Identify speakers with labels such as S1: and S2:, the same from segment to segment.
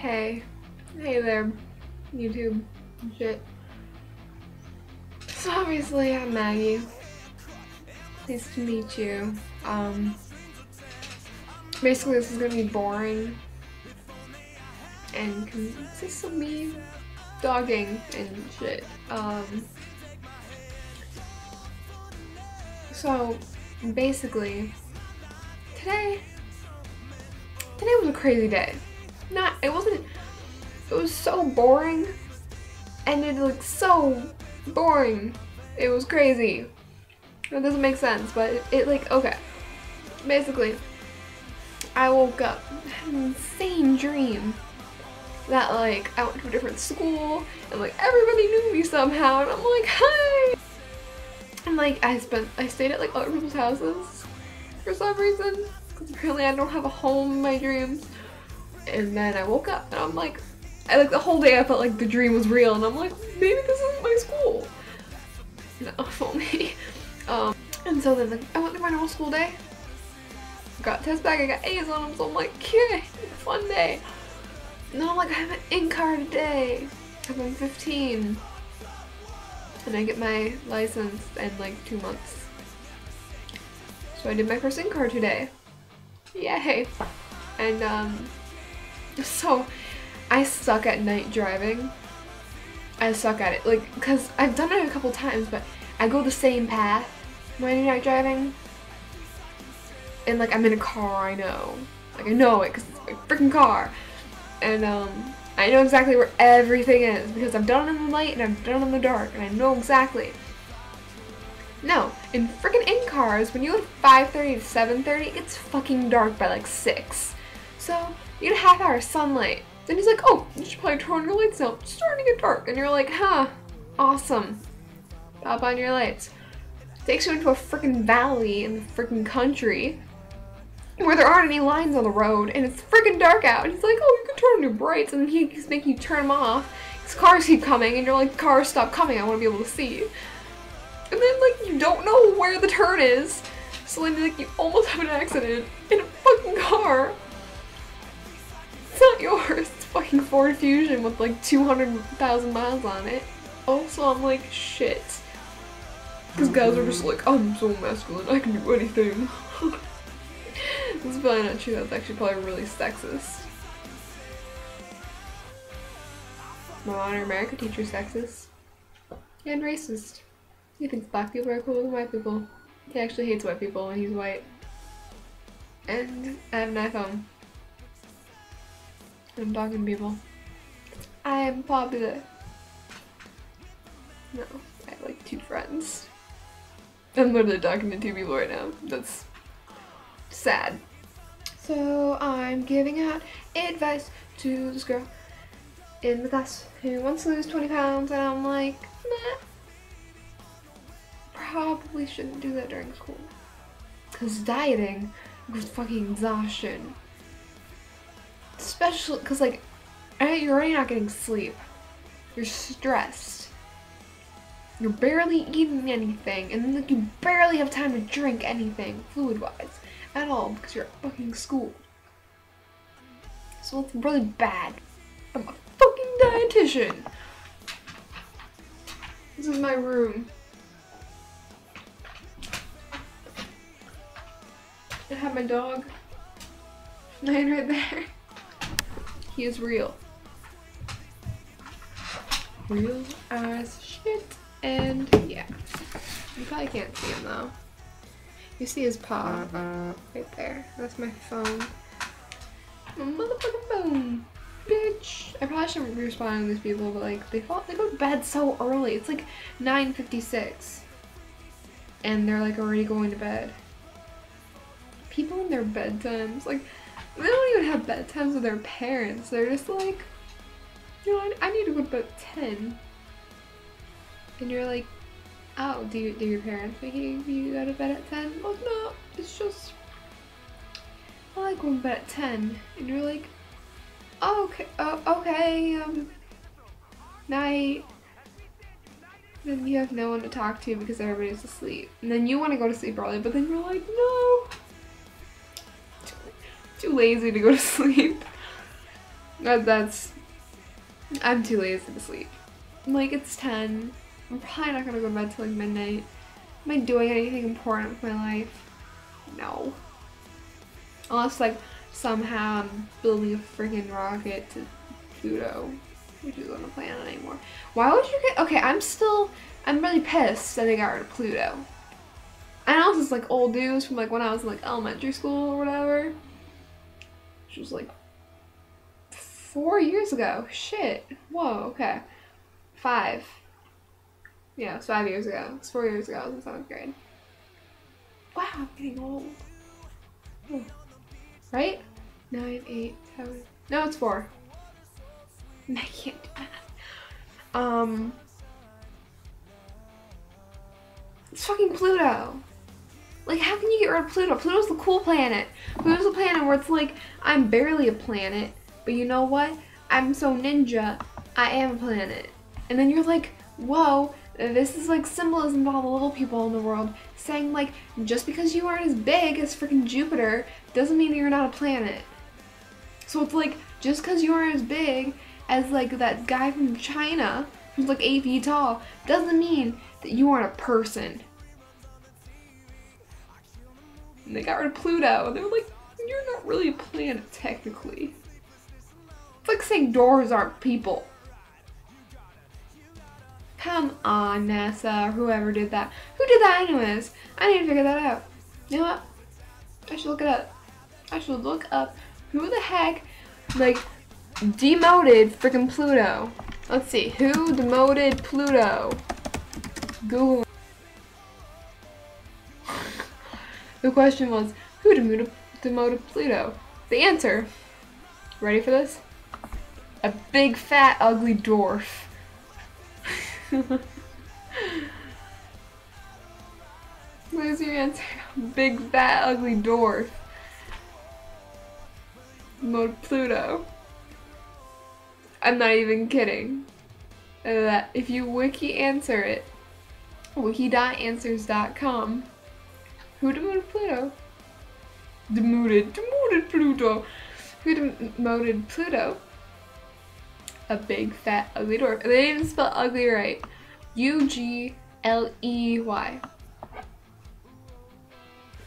S1: Hey there, YouTube and shit. So obviously I'm Maggie. Nice to meet you. Basically this is gonna be boring and consists of me dogging and shit. So basically today was a crazy day. It was so boring, and it looked so boring. It was crazy. It doesn't make sense, but it like, okay. Basically, I woke up, had an insane dream that like I went to a different school and like everybody knew me somehow, and I'm like, hi! And like I stayed at like other people's houses for some reason, because apparently I don't have a home in my dreams. And then I woke up and I'm like, the whole day I felt like the dream was real, and I'm like, maybe this isn't my school. No, if only. And so then I went through my normal school day. Got test back, I got A's on them, so I'm like, yay, fun day. And then I'm like, I have an in-car today. I'm 15. And I get my license in like 2 months. So I did my first in-car today. Yay. And so I suck at night driving. I suck at it, like, cause I've done it a couple times, but I go the same path when I'm night driving. And like I'm in a car, I know. Like I know it, cause it's my freaking car. And I know exactly where everything is because I've done it in the light and I've done it in the dark, and I know exactly. No, in freaking in-cars, when you go to 5:30 to 7:30, it's fucking dark by like 6. So you get a half hour of sunlight. Then he's like, oh, you should probably turn on your lights now. It's starting to get dark. And you're like, huh, awesome. Pop on your lights. Takes you into a freaking valley in the freaking country where there aren't any lines on the road, and it's freaking dark out. And he's like, oh, you can turn on your brights, and then he's making you turn them off because cars keep coming, and you're like, cars stop coming, I want to be able to see. And then like you don't know where the turn is, so then like you almost have an accident in a fucking car. It's not yours, it's fucking Ford Fusion with like 200,000 miles on it. Also, I'm like, shit. Because guys are just like, I'm so masculine, I can do anything. That's probably not true, that's actually probably really sexist. My modern America teacher's sexist. And racist. He thinks black people are cooler than white people. He actually hates white people and he's white. And I have an iPhone. I'm talking to people. I am popular. No, I have like 2 friends. I'm literally talking to 2 people right now. That's sad. So I'm giving out advice to this girl in the class who wants to lose 20 pounds, and I'm like, nah. Probably shouldn't do that during school. Cause dieting equals fucking exhaustion. Especially because like you're already not getting sleep, you're stressed, you're barely eating anything, and then like you barely have time to drink anything fluid wise at all because you're at fucking school. So it's really bad. I'm a fucking dietitian. This is my room. I have my dog laying right there. He is real. Real as shit. And yeah. You probably can't see him though. You see his paw right there. That's my phone. My motherfucking phone. Bitch. I probably shouldn't be responding to these people, but like they go to bed so early. It's like 9:56. And they're like already going to bed. People in their bedtimes, like they don't even have bedtimes with their parents. They're just like, you know, I need to go to bed at 10. And you're like, oh, do your parents make you go to bed at 10? Well, no, it's just, I like going to bed at 10. And you're like, oh, okay, night. Then you have no one to talk to because everybody's asleep. And then you want to go to sleep early, but then you're like, no. Too lazy to go to sleep. I'm too lazy to sleep. Like, it's 10. I'm probably not gonna go to bed till like midnight. Am I doing anything important with my life? No. Unless like somehow I'm building a freaking rocket to Pluto, which isn't on the planet anymore. Why would you get, okay, I'm really pissed that they got rid of Pluto. I know this is like old news from like when I was in like elementary school or whatever. Which was like 4 years ago. Shit. Whoa, okay. 5. Yeah, it was 5 years ago. It's 4 years ago. I was in 7th grade. Wow, I'm getting old. Oh. Right? 9, 8, 7. No, it's 4. I can't do that. It's fucking Pluto. Like, how can you get rid of Pluto? Pluto's the cool planet. Pluto's the planet where it's like, I'm barely a planet, but you know what? I'm so ninja, I am a planet. And then you're like, whoa, this is like symbolism of all the little people in the world, saying like, just because you aren't as big as freaking Jupiter doesn't mean that you're not a planet. So it's like, just because you aren't as big as like that guy from China who's like 8 feet tall doesn't mean that you aren't a person. And they got rid of Pluto, and they were like, you're not really a planet technically. It's like saying doors aren't people. Come on, NASA, or whoever did that. Who did that anyways? I need to figure that out. You know what? I should look it up. I should look up who the heck, like, demoted freaking Pluto. Let's see, who demoted Pluto? Google. The question was, who demoted Pluto? The answer, ready for this? A big, fat, ugly dwarf. Where's your answer? Big, fat, ugly dwarf. Demoted Pluto. I'm not even kidding. That if you wiki answer it, wiki.answers.com, who demoted Pluto? Demoted Pluto. Who demoted Pluto? A big, fat, ugly dwarf. They didn't even spell ugly right. Ugley.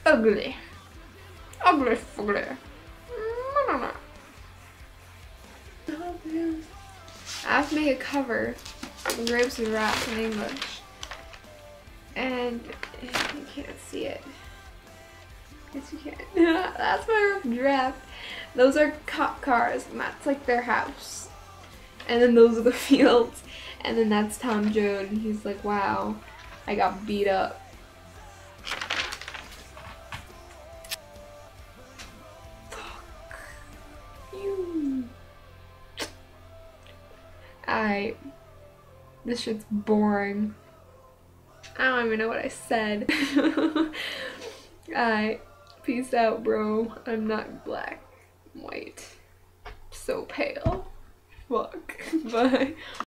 S1: Ugly. Ugly fugly. I have to make a cover on Grapes and Rats in English. And you can't see it. Yes, you can. That's my rough draft. Those are cop cars, and that's like their house. And then those are the fields. And then that's Tom Joad, and he's like, wow, I got beat up. This shit's boring. I don't even know what I said. Peace out, bro. I'm not black. I'm white. So pale. Fuck. Bye.